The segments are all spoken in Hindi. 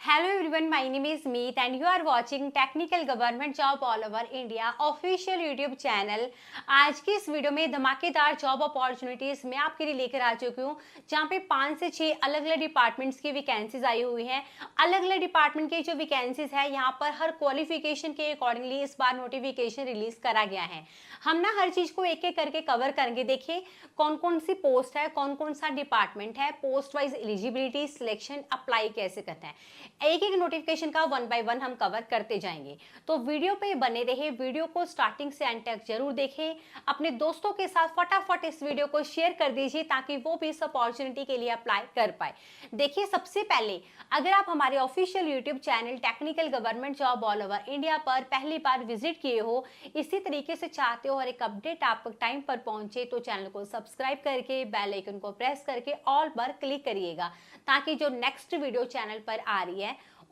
Hello everyone, my name is Meet and you are watching Technical Government Job All Over India official YouTube channel. आज की इस वीडियो में धमाकेदार जॉब अपॉर्चुनिटीज मैं आपके लिए लेकर आ चुकी हूँ, जहाँ पे 5 से 6 अलग अलग डिपार्टमेंट्स की वैकेंसीज आई हुई हैं। अलग अलग डिपार्टमेंट की जो वैकेंसीज है, यहाँ पर हर क्वालिफिकेशन के अकॉर्डिंगली इस बार नोटिफिकेशन रिलीज करा गया है। हम ना हर चीज को एक एक करके कवर करेंगे। देखिए कौन कौन सी पोस्ट है, कौन कौन सा डिपार्टमेंट है, post wise eligibility, selection, apply कैसे करना है, एक एक नोटिफिकेशन का 1 बाय 1 हम कवर करते जाएंगे। तो वीडियो पे बने रहे, वीडियो को स्टार्टिंग से एंड तक जरूर देखें। अपने दोस्तों के साथ फटाफट इस वीडियो को शेयर कर दीजिए ताकि वो भी इस अपॉर्चुनिटी के लिए अप्लाई कर पाए। देखिए सबसे पहले अगर आप हमारे official YouTube channel technical government job all over India पर पहली बार विजिट किए हो, इसी तरीके से चाहते हो और एक अपडेट आप तक टाइम पर पहुंचे, तो चैनल को सब्सक्राइब करके बेल आइकन को प्रेस करके ऑल पर क्लिक करिएगा ताकि जो नेक्स्ट वीडियो चैनल पर आ रही है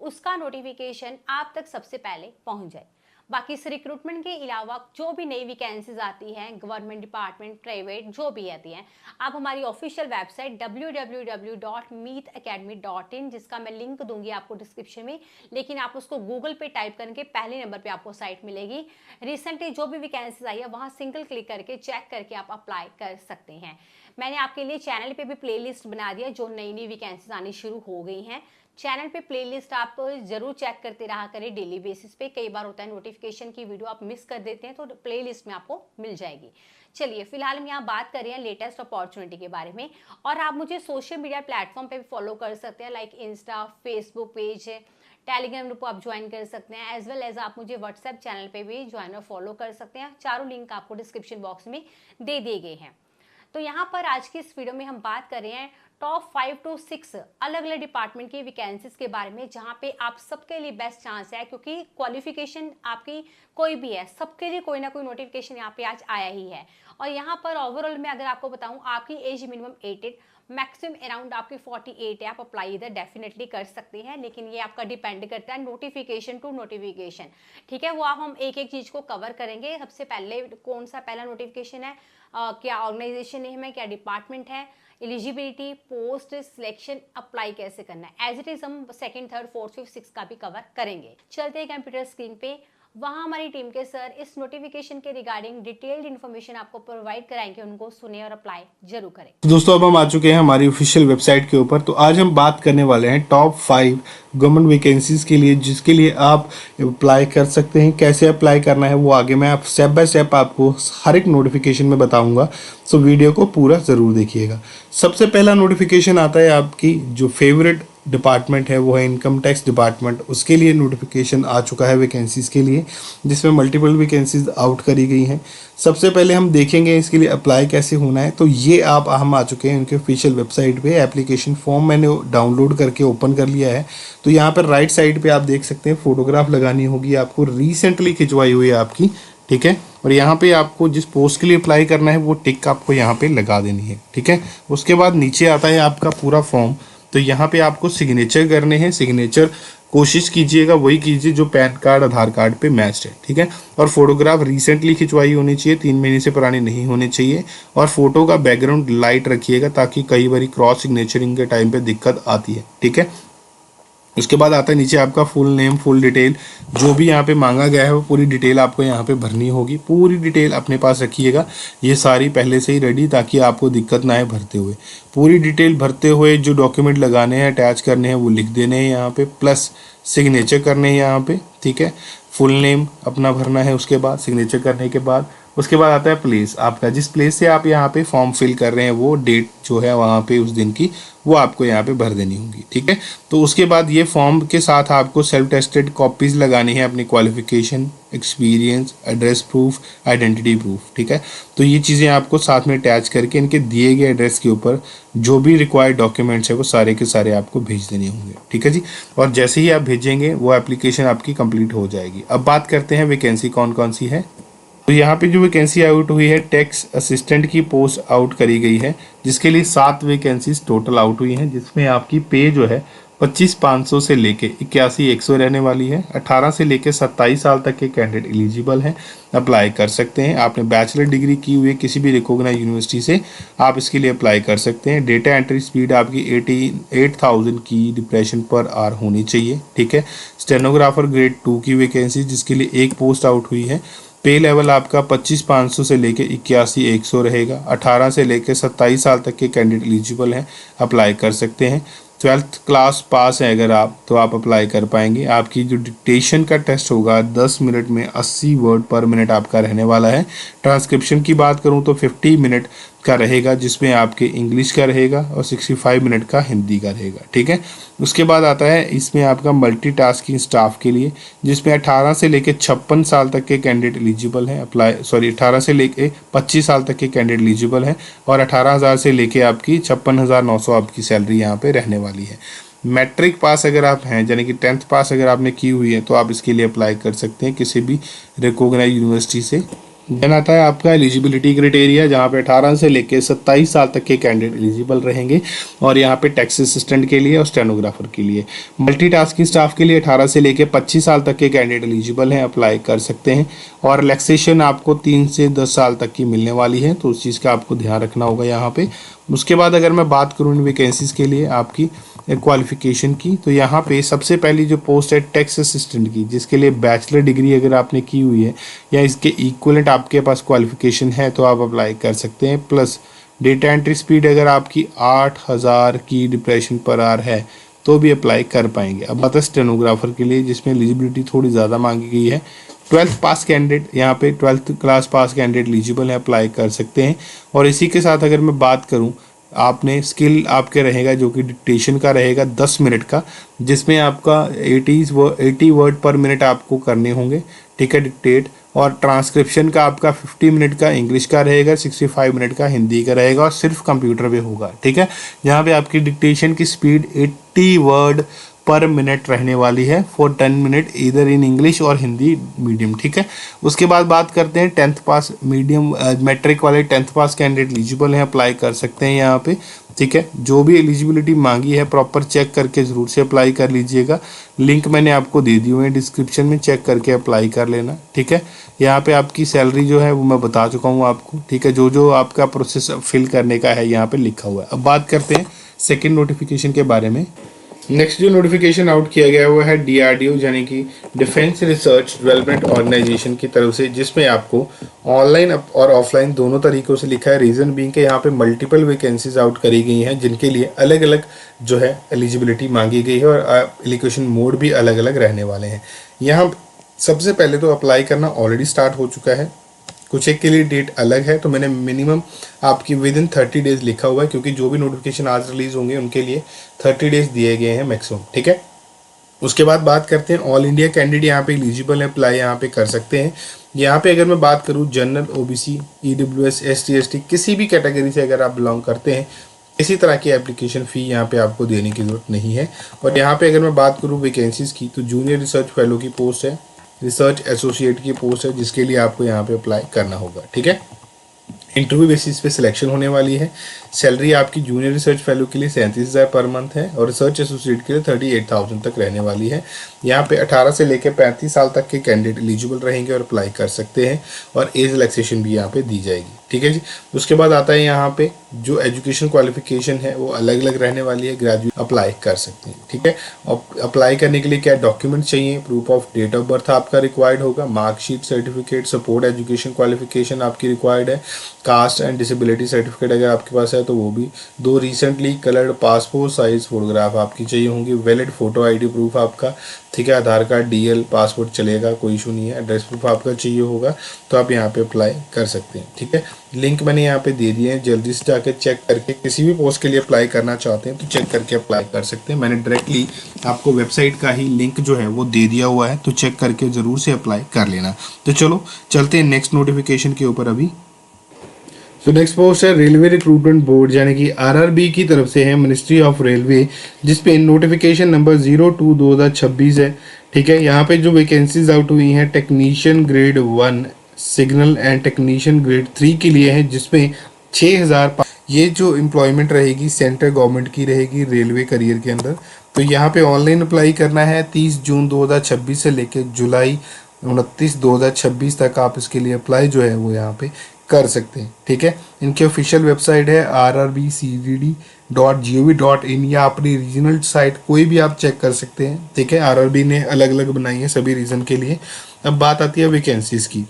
उसका नोटिफिकेशन आप तक सबसे पहले पहुंच जाए। बाकी इस रिक्रूटमेंट के अलावा जो भी नई वैकेंसीज आती हैं, गवर्नमेंट डिपार्टमेंट, प्राइवेट जो भी आती हैं, आप हमारी ऑफिशियल वेबसाइट www.meetacademy.in, जिसका मैं लिंक दूंगी आपको डिस्क्रिप्शन में, लेकिन आप उसको गूगल पे टाइप करके पहले नंबर पे आपको साइट मिलेगी। रिसेंटली जो भी वैकेंसीज आई है वहाँ सिंगल क्लिक करके चेक करके आप अप्लाई कर सकते हैं। मैंने आपके लिए चैनल पे भी प्लेलिस्ट बना दिया, जो नई नई वैकेंसीज आनी शुरू हो गई हैं। चैनल पे प्लेलिस्ट आप जरूर चेक करते रहा करें डेली बेसिस पे। कई बार होता है नोटिफिकेशन की वीडियो आप मिस कर देते हैं, तो प्लेलिस्ट में आपको मिल जाएगी। चलिए फिलहाल हम यहाँ बात कर रहे हैं लेटेस्ट अपॉर्चुनिटी के बारे में। और आप मुझे सोशल मीडिया प्लेटफॉर्म पे भी फॉलो कर सकते हैं, like Insta, Facebook page, Telegram group आप ज्वाइन कर सकते हैं, एज वेल एज आप मुझे व्हाट्सएप चैनल पे भी ज्वाइन और फॉलो कर सकते हैं। चारों लिंक आपको डिस्क्रिप्शन बॉक्स में दे दिए गए हैं। तो यहाँ पर आज की इस वीडियो में हम बात कर रहे हैं टॉप 5 to 6 अलग अलग डिपार्टमेंट की वैकेंसीज के बारे में, जहाँ पे आप सबके लिए बेस्ट चांस है, क्योंकि क्वालिफिकेशन आपकी कोई भी है, सबके लिए कोई ना कोई नोटिफिकेशन यहाँ पे आज आया ही है। और यहाँ पर ओवरऑल में अगर आपको बताऊँ, आपकी एज मिनिमम 18, मैक्सिमम अराउंड आपकी 48 है। आप अप्लाई इधर डेफिनेटली कर सकते हैं, लेकिन ये आपका डिपेंड करता है नोटिफिकेशन टू नोटिफिकेशन। ठीक है, वो आप हम एक एक चीज़ को कवर करेंगे। सबसे पहले कौन सा पहला नोटिफिकेशन है, क्या ऑर्गेनाइजेशन नेम है, क्या डिपार्टमेंट है, एलिजिबिलिटी, पोस्ट, सिलेक्शन, अप्लाई कैसे करना है, एज इट इज हम second, third, fourth, fifth, six का भी कवर करेंगे। चलते हैं कंप्यूटर स्क्रीन पे, वहाँ हमारी टीम के सर इस नोटिफिकेशन के रिगार्डिंग डिटेल्ड इन्फॉर्मेशन आपको प्रोवाइड कराएंगे, उनको सुने और अप्लाई जरूर करें। तो दोस्तों अब हम आ चुके हैं हमारी ऑफिशियल वेबसाइट के ऊपर। तो आज हम बात करने वाले हैं टॉप 5 गवर्नमेंट वैकेंसीज के लिए, जिसके लिए आप अप्लाई कर सकते हैं। कैसे अप्लाई करना है वो आगे मैं आप स्टेप बाय स्टेप आपको हर एक नोटिफिकेशन में बताऊंगा, सो वीडियो को पूरा ज़रूर देखिएगा। सबसे पहला नोटिफिकेशन आता है आपकी जो फेवरेट डिपार्टमेंट है वो है इनकम टैक्स डिपार्टमेंट। उसके लिए नोटिफिकेशन आ चुका है वैकेंसीज़ के लिए, जिसमें मल्टीपल वैकेंसीज आउट करी गई हैं। सबसे पहले हम देखेंगे इसके लिए अप्लाई कैसे होना है। तो ये हम आ चुके हैं उनके ऑफिशियल वेबसाइट पे। एप्लीकेशन फॉर्म मैंने डाउनलोड करके ओपन कर लिया है। तो यहाँ पर राइट साइड पे आप देख सकते हैं, फोटोग्राफ लगानी होगी आपको, रिसेंटली खिंचवाई हुई है आपकी। ठीक है, और यहाँ पे आपको जिस पोस्ट के लिए अप्लाई करना है वो टिक आपको यहाँ पे लगा देनी है। ठीक है, उसके बाद नीचे आता है आपका पूरा फॉर्म। तो यहाँ पे आपको सिग्नेचर करने हैं। सिग्नेचर कोशिश कीजिएगा वही कीजिए जो पैन कार्ड, आधार कार्ड पे मैच्ड है। ठीक है, और फोटोग्राफ रिसेंटली खिंचवाई होनी चाहिए, 3 महीने से पुरानी नहीं होनी चाहिए। और फोटो का बैकग्राउंड लाइट रखिएगा, ताकि कई बार क्रॉस सिग्नेचरिंग के टाइम पे दिक्कत आती है। ठीक है, उसके बाद आता है नीचे आपका फुल नेम, फुल डिटेल, जो भी यहाँ पे मांगा गया है वो पूरी डिटेल आपको यहाँ पे भरनी होगी। पूरी डिटेल अपने पास रखिएगा, ये सारी पहले से ही रेडी, ताकि आपको दिक्कत ना आए भरते हुए। पूरी डिटेल भरते हुए जो डॉक्यूमेंट लगाने हैं, अटैच करने हैं, वो लिख देने हैं यहाँ पे, प्लस सिग्नेचर करने हैं यहाँ पे। ठीक है, फुल नेम अपना भरना है। उसके बाद सिग्नेचर करने के बाद उसके बाद आता है प्लेस आपका, जिस प्लेस से आप यहाँ पे फॉर्म फिल कर रहे हैं वो डेट जो है वहाँ पे उस दिन की वो आपको यहाँ पे भर देनी होगी। ठीक है, तो उसके बाद ये फॉर्म के साथ आपको सेल्फ टेस्टेड कॉपीज लगानी है, अपनी qualification, experience, address proof, identity proof. ठीक है, तो ये चीज़ें आपको साथ में अटैच करके इनके दिए गए एड्रेस के ऊपर जो भी रिक्वायर्ड डॉक्यूमेंट्स है वो सारे के सारे आपको भेज देने होंगे। ठीक है जी, और जैसे ही आप भेजेंगे वो एप्लीकेशन आपकी कंप्लीट हो जाएगी। अब बात करते हैं वैकेंसी कौन कौन सी है। तो यहाँ पे जो वैकेंसी आउट हुई है, टैक्स असिस्टेंट की पोस्ट आउट करी गई है, जिसके लिए 7 वैकेंसीज टोटल आउट हुई हैं, जिसमें आपकी पे जो है 25,500 से लेके 81,100 रहने वाली है। 18 से लेके 27 साल तक के कैंडिडेट एलिजिबल हैं, अप्लाई कर सकते हैं। आपने बैचलर डिग्री की हुई है किसी भी रिकॉग्नाइज्ड यूनिवर्सिटी से, आप इसके लिए अप्लाई कर सकते हैं। डेटा एंट्री स्पीड आपकी 88,000 की डिप्रेशन पर आवर होनी चाहिए, ठीक है। स्टेनोग्राफर ग्रेड 2 की वैकेंसी जिसके लिए एक पोस्ट आउट हुई है। पे लेवल आपका 25,500 से लेके 81,100 रहेगा। 18 से लेके 27 साल तक के कैंडिडेट एलिजिबल हैं, अप्लाई कर सकते हैं। 12th क्लास पास है अगर आप, तो आप अप्लाई कर पाएंगे। आपकी जो डिक्टेशन का टेस्ट होगा 10 मिनट में 80 वर्ड पर मिनट आपका रहने वाला है। ट्रांसक्रिप्शन की बात करूं तो 50 मिनट का रहेगा, जिसमें आपके इंग्लिश का रहेगा और 65 मिनट का हिंदी का रहेगा, ठीक है। उसके बाद आता है इसमें आपका मल्टीटास्किंग स्टाफ के लिए, जिसमें 18 से लेके 56 साल तक के कैंडिडेट एलिजिबल हैं, 18 से लेके 25 साल तक के कैंडिडेट एलिजिबल हैं और 18,000 से लेके आपकी 56,900 आपकी सैलरी यहाँ पे रहने वाली है। मैट्रिक पास अगर आप हैं, यानी कि 10th पास अगर आपने की हुई है, तो आप इसके लिए अप्लाई कर सकते हैं किसी भी रिकॉग्नाइज्ड यूनिवर्सिटी से। देन आता है आपका एलिजिबिलिटी क्राइटेरिया, जहाँ पे 18 से लेके 27 साल तक के कैंडिडेट एलिजिबल रहेंगे और यहाँ पे टैक्स असिस्टेंट के लिए और स्टेनोग्राफर के लिए। मल्टीटास्किंग स्टाफ के लिए 18 से लेके 25 साल तक के कैंडिडेट एलिजिबल हैं, अप्लाई कर सकते हैं। और रिलैक्सेशन आपको 3 से 10 साल तक की मिलने वाली है, तो उस चीज़ का आपको ध्यान रखना होगा यहाँ पे। उसके बाद अगर मैं बात करूँ इन वैकेंसीज़ के लिए आपकी क्वालिफिकेशन की, तो यहाँ पे सबसे पहली जो पोस्ट है टैक्स असिस्टेंट की, जिसके लिए बैचलर डिग्री अगर आपने की हुई है या इसके इक्वलेंट आपके पास क्वालिफिकेशन है, तो आप अप्लाई कर सकते हैं। प्लस डेटा एंट्री स्पीड अगर आपकी 8,000 की डिप्रेशन पर आवर है, तो भी अप्लाई कर पाएंगे। अब बात है स्टेनोग्राफर के लिए, जिसमें एलिजिबिलिटी थोड़ी ज़्यादा मांगी गई है। 12th पास कैंडिडेट, यहाँ पे 12th class pass candidate eligible है, अप्लाई कर सकते हैं। और इसी के साथ अगर मैं बात करूँ, आपने स्किल आपके रहेगा जो कि डिक्टेशन का रहेगा 10 मिनट का, जिसमें आपका 80 वर्ड पर मिनट आपको करने होंगे, ठीक है, डिक्टेट। और ट्रांसक्रिप्शन का आपका 50 मिनट का इंग्लिश का रहेगा, 65 मिनट का हिंदी का रहेगा और सिर्फ कंप्यूटर पे होगा, ठीक है। यहाँ पे आपकी डिक्टेशन की स्पीड 80 वर्ड पर मिनट रहने वाली है फॉर 10 मिनट, इधर इन इंग्लिश और हिंदी मीडियम, ठीक है। उसके बाद बात करते हैं 10th पास मीडियम मैट्रिक वाले 10th पास कैंडिडेट एलिजिबल हैं, अप्लाई कर सकते हैं यहाँ पे, ठीक है। जो भी एलिजिबिलिटी मांगी है प्रॉपर चेक करके ज़रूर से अप्लाई कर लीजिएगा। लिंक मैंने आपको दे दी हुई है डिस्क्रिप्शन में, चेक करके अप्लाई कर लेना, ठीक है। यहाँ पे आपकी सैलरी जो है वो मैं बता चुका हूँ आपको, ठीक है। जो जो आपका प्रोसेस फिल करने का है यहाँ पे लिखा हुआ है। अब बात करते हैं सेकेंड नोटिफिकेशन के बारे में। नेक्स्ट जो नोटिफिकेशन आउट किया गया हुआ है DRDO यानी कि डिफेंस रिसर्च डेवलपमेंट ऑर्गेनाइजेशन की तरफ से, जिसमें आपको ऑनलाइन और ऑफलाइन दोनों तरीकों से लिखा है। रीज़न बीइंग के यहाँ पे मल्टीपल वैकेंसीज आउट करी गई हैं, जिनके लिए अलग अलग जो है एलिजिबिलिटी मांगी गई है और एप्लीकेशन मोड भी अलग अलग रहने वाले हैं। यहाँ सबसे पहले तो अप्लाई करना ऑलरेडी स्टार्ट हो चुका है, कुछ एक के लिए डेट अलग है, तो मैंने मिनिमम आपकी विद इन 30 डेज लिखा हुआ है, क्योंकि जो भी नोटिफिकेशन आज रिलीज होंगे उनके लिए 30 डेज दिए गए हैं मैक्सिमम, ठीक है। उसके बाद बात करते हैं ऑल इंडिया कैंडिडेट यहाँ पे एलिजिबल है, अप्लाई यहाँ पे कर सकते हैं। यहाँ पे अगर मैं बात करूँ general, OBC, EWS, ST ST किसी भी कैटेगरी से अगर आप बिलोंग करते हैं, इसी तरह की एप्लीकेशन फ़ी यहाँ पे आपको देने की ज़रूरत नहीं है। और यहाँ पे अगर मैं बात करूँ वैकेंसीज़ की, तो जूनियर रिसर्च फेलो की पोस्ट है, रिसर्च एसोसिएट की पोस्ट है, जिसके लिए आपको यहाँ पे अप्लाई करना होगा, ठीक है। इंटरव्यू बेसिस पे सिलेक्शन होने वाली है। सैलरी आपकी जूनियर रिसर्च फेलो के लिए 37,000 पर मंथ है और रिसर्च एसोसिएट के लिए 38,000 तक रहने वाली है। यहाँ पे 18 से लेकर 35 साल तक के कैंडिडेट एलिजिबल रहेंगे और अप्लाई कर सकते हैं और एज रिलैक्सेशन भी यहाँ पे दी जाएगी, ठीक है जी। उसके बाद आता है यहाँ पे जो एजुकेशन क्वालिफिकेशन है वो अलग अलग रहने वाली है, ग्रेजुएट अप्लाई कर सकते हैं, ठीक है। और अप्लाई करने के लिए क्या डॉक्यूमेंट चाहिए, proof of date of birth आपका रिक्वायर्ड होगा, marksheet, certificate, support education qualification आपकी रिक्वायर्ड है, कास्ट एंड डिसेबिलिटी सर्टिफिकेट अगर आपके पास है तो वो भी, 2 recently coloured passport size photograph आपकी चाहिए होंगी, वैलिड फोटो ID प्रूफ आपका, ठीक है, आधार कार्ड, DL, पासपोर्ट चलेगा, कोई इशू नहीं है, एड्रेस प्रूफ आपका चाहिए होगा, तो आप यहाँ पे अप्लाई कर सकते हैं, ठीक है। लिंक मैंने यहाँ पे दे दिए हैं, जल्दी से जाकर चेक करके किसी भी पोस्ट के लिए अप्लाई करना चाहते हैं तो चेक करके अप्लाई कर सकते हैं। मैंने डायरेक्टली आपको वेबसाइट का ही लिंक जो है वो दे दिया हुआ है, तो चेक करके ज़रूर से अप्लाई कर लेना। तो चलो चलते हैं नेक्स्ट नोटिफिकेशन के ऊपर अभी। तो नेक्स्ट पोस्ट है रेलवे रिक्रूटमेंट बोर्ड यानी कि RRB की तरफ से है, मिनिस्ट्री ऑफ रेलवे, जिसपे नोटिफिकेशन नंबर 02/2026 है, ठीक है। यहाँ पे जो वैकेंसीज आउट हुई हैं technician grade 1 signal and technician grade 3 के लिए है, जिसमें 6,000 ये जो एम्प्लॉयमेंट रहेगी सेंट्रल गवर्नमेंट की रहेगी रेलवे करियर के अंदर। तो यहाँ पे ऑनलाइन अप्लाई करना है 30 जून 2026 से लेकर जुलाई 29 2026 तक आप इसके लिए अप्लाई जो है वो यहाँ पे कर सकते हैं। ठीक है, इनकी ऑफिशियल वेबसाइट है rrbcdd.gov.in या अपनी रीजनल साइट कोई भी आप चेक कर सकते हैं। ठीक है, आरआरबी ने अलग अलग बनाई है सभी रीजन के लिए। अब बात आती है वैकेंसीज की।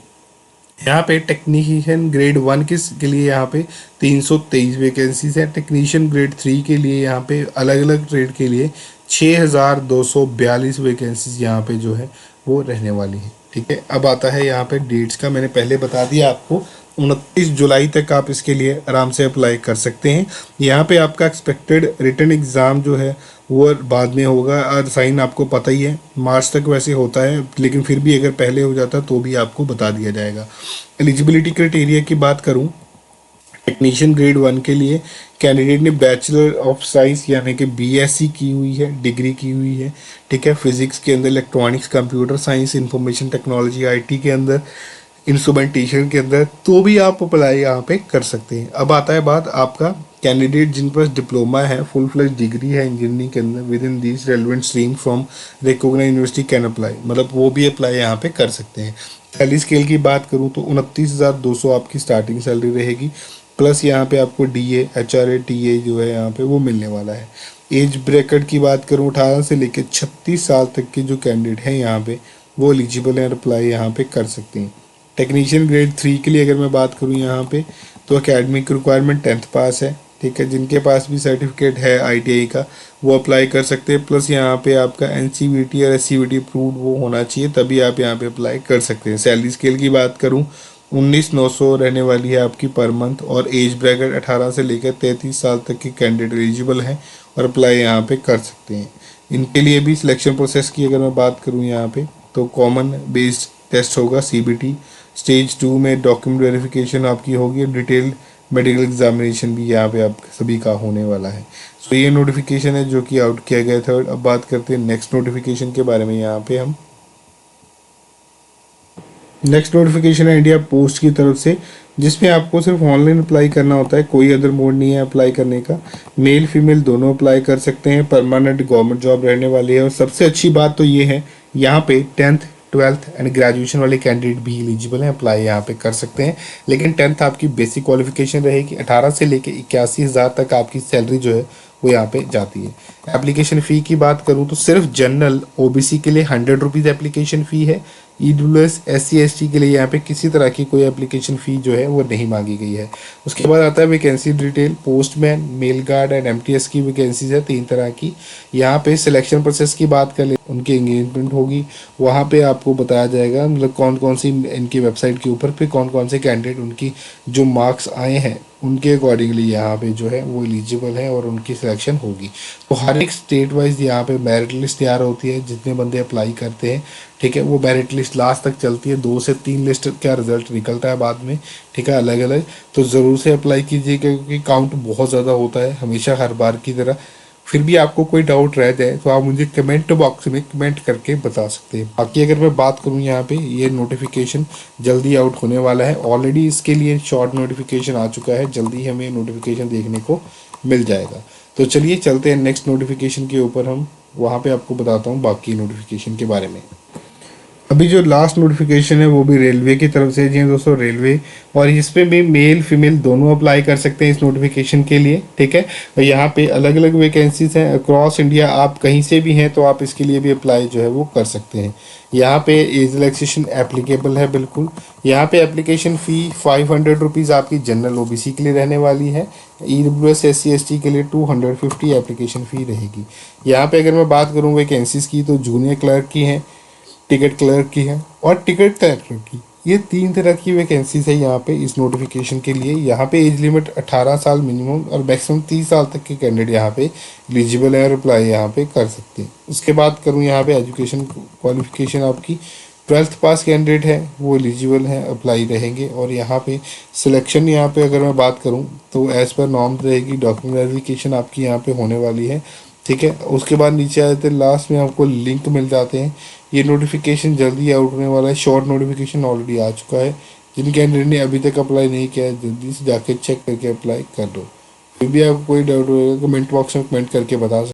यहाँ पे टेक्नीशियन ग्रेड 1 के लिए यहाँ पे 323 वैकेंसीज है। टेक्नीशियन ग्रेड 3 के लिए यहाँ पे अलग अलग ट्रेड के लिए 6242 वैकेंसीज यहाँ पे जो है वो रहने वाली है। ठीक है, अब आता है यहाँ पे डेट्स का, मैंने पहले बता दिया आपको 29 जुलाई तक आप इसके लिए आराम से अप्लाई कर सकते हैं। यहाँ पे आपका एक्सपेक्टेड रिटन एग्ज़ाम जो है वो बाद में होगा और साइन आपको पता ही है मार्च तक वैसे होता है, लेकिन फिर भी अगर पहले हो जाता तो भी आपको बता दिया जाएगा। एलिजिबिलिटी क्राइटेरिया की बात करूँ, टेक्नीशियन ग्रेड 1 के लिए कैंडिडेट ने बैचलर ऑफ साइंस यानी कि बीएससी की हुई है, डिग्री की हुई है। ठीक है, फिजिक्स के अंदर, electronics, computer science, information technology, IT के अंदर, इंस्ट्रूमेंटेशन के अंदर, तो भी आप अप्लाई यहाँ पे कर सकते हैं। अब आता है बात आपका कैंडिडेट जिन पर डिप्लोमा है, फुल फ्लेज डिग्री है इंजीनियरिंग के अंदर with in this relevant stream from recognised university can apply, मतलब वो भी अप्लाई यहाँ पे कर सकते हैं। सैलरी स्केल की बात करूँ तो 29,200 आपकी स्टार्टिंग सैलरी रहेगी, प्लस यहाँ पे आपको डीए, एचआरए, टीए जो है यहाँ पे वो मिलने वाला है। एज ब्रैकेट की बात करूँ 18 से लेकर 36 साल तक के जो कैंडिडेट हैं यहाँ पे वो एलिजिबल हैं, अप्लाई यहाँ पे कर सकते हैं। टेक्नीशियन ग्रेड 3 के लिए अगर मैं बात करूँ यहाँ पे तो अकेडमिक रिक्वायरमेंट 10th पास है। ठीक है, जिनके पास भी सर्टिफिकेट है आईटीआई का वो अप्लाई कर सकते हैं, प्लस यहाँ पे आपका एनसीवीटी और एससीवीटी अप्रूव्ड वो होना चाहिए, तभी आप यहाँ पे अप्लाई कर सकते हैं। सैलरी स्केल की बात करूँ 19,900 रहने वाली है आपकी पर मंथ, और एज ब्रैकेट 18 से लेकर 33 साल तक के कैंडिडेट एलिजिबल हैं और अप्लाई यहाँ पे कर सकते हैं। इनके लिए भी सिलेक्शन प्रोसेस की अगर मैं बात करूँ यहाँ पे तो कॉमन बेस्ड टेस्ट होगा सीबीटी, स्टेज 2 में डॉक्यूमेंट वेरिफिकेशन आपकी होगी, डिटेल मेडिकल एग्जामिनेशन भी यहाँ पे आप सभी का होने वाला है। सो ये नोटिफिकेशन है जो कि आउट किया गया था। अब बात करते हैं नेक्स्ट नोटिफिकेशन के बारे में। यहाँ पे हम नेक्स्ट नोटिफिकेशन है इंडिया पोस्ट की तरफ से, जिसमें आपको सिर्फ ऑनलाइन अप्लाई करना होता है, कोई अदर मोड नहीं है अप्लाई करने का। मेल फीमेल दोनों अप्लाई कर सकते हैं, परमानेंट गवर्नमेंट जॉब रहने वाली है। और सबसे अच्छी बात तो ये है यहाँ पे 10th 12th एंड ग्रेजुएशन वाले कैंडिडेट भी एलिजिबल हैं, अप्लाई यहाँ पे कर सकते हैं। लेकिन 10th आपकी बेसिक क्वालिफिकेशन रहेगी, 18 से लेके 81,000 तक आपकी सैलरी जो है वो यहाँ पे जाती है। एप्लीकेशन फ़ी की बात करूँ तो सिर्फ जनरल ओबीसी के लिए 100 रुपीज़ एप्लीकेशन फ़ी है। ईडब्ल्यूएस SC ST के लिए यहाँ पे किसी तरह की कोई एप्लीकेशन फ़ी जो है वो नहीं मांगी गई है। उसके बाद आता है vacancy detail, postman, mail guard and MTS की वैकेंसीज है 3 तरह की। यहाँ पे सिलेक्शन प्रोसेस की बात कर ले, उनकी एंगेजमेंट होगी, वहाँ पे आपको बताया जाएगा मतलब कौन कौन सी इनकी वेबसाइट के ऊपर पे कौन कौन से कैंडिडेट उनकी जो मार्क्स आए हैं उनके अकॉर्डिंगली यहाँ पे जो है वो एलिजिबल है और उनकी सिलेक्शन होगी। तो हर एक स्टेट वाइज यहाँ पे मेरिट लिस्ट तैयार होती है, जितने बंदे अप्लाई करते हैं। ठीक है, वो मेरिट लिस्ट लास्ट तक चलती है, 2 से 3 लिस्ट का रिजल्ट निकलता है बाद में। ठीक है, अलग अलग, तो ज़रूर से अप्लाई कीजिए क्योंकि काउंट बहुत ज़्यादा होता है हमेशा हर बार की तरह। फिर भी आपको कोई डाउट रह जाए तो आप मुझे कमेंट बॉक्स में कमेंट करके बता सकते हैं। बाकी अगर मैं बात करूं यहाँ पे ये नोटिफिकेशन जल्दी आउट होने वाला है, ऑलरेडी इसके लिए शॉर्ट नोटिफिकेशन आ चुका है, जल्दी हमें नोटिफिकेशन देखने को मिल जाएगा। तो चलिए चलते हैं नेक्स्ट नोटिफिकेशन के ऊपर, हम वहाँ पे आपको बताता हूँ बाकी नोटिफिकेशन के बारे में। अभी जो लास्ट नोटिफिकेशन है वो भी रेलवे की तरफ से जी दोस्तों, रेलवे, और इसमें भी मेल फीमेल दोनों अप्लाई कर सकते हैं इस नोटिफिकेशन के लिए। ठीक है, और यहाँ पे अलग अलग वैकेंसीज हैं अक्रॉस इंडिया, आप कहीं से भी हैं तो आप इसके लिए भी अप्लाई जो है वो कर सकते हैं। यहाँ पे एज रिलैक्सेशन एप्लीकेबल है बिल्कुल। यहाँ पे एप्लीकेशन फ़ी 500 रुपीज़ आपकी जनरल ओबीसी के लिए रहने वाली है, ईडब्ल्यूएस SC ST के लिए 250 एप्लीकेशन फ़ी रहेगी। यहाँ पे अगर मैं बात करूँ वैकेंसीज की तो जूनियर क्लर्क की हैं, टिकट क्लर्क की है और टिकट कलेक्टर की, ये 3 तरह की वैकेंसीज है यहाँ पे इस नोटिफिकेशन के लिए। यहाँ पे एज लिमिट 18 साल मिनिमम और मैक्सिमम 30 साल तक के कैंडिडेट यहाँ पे एलिजिबल है और अप्लाई यहाँ पे कर सकते हैं। उसके बाद करूँ यहाँ पे एजुकेशन क्वालिफिकेशन आपकी 12th पास कैंडिडेट है वो एलिजिबल हैं, अप्लाई रहेंगे। और यहाँ पे सिलेक्शन यहाँ पे अगर मैं बात करूँ तो एज़ पर नॉर्म रहेगी, डॉक्यूमेंट वेरिफिकेशन आपकी यहाँ पे होने वाली है। ठीक है, उसके बाद नीचे आ जाते हैं, लास्ट में आपको लिंक मिल जाते हैं। ये नोटिफिकेशन जल्दी आउट होने वाला है, शॉर्ट नोटिफिकेशन ऑलरेडी आ चुका है। जिन कैंडिडेट ने अभी तक अप्लाई नहीं किया है जल्दी से जाके चेक करके अप्लाई कर दो। भी आपको कोई डाउट होगा कमेंट बॉक्स में कमेंट करके बता सकते हैं।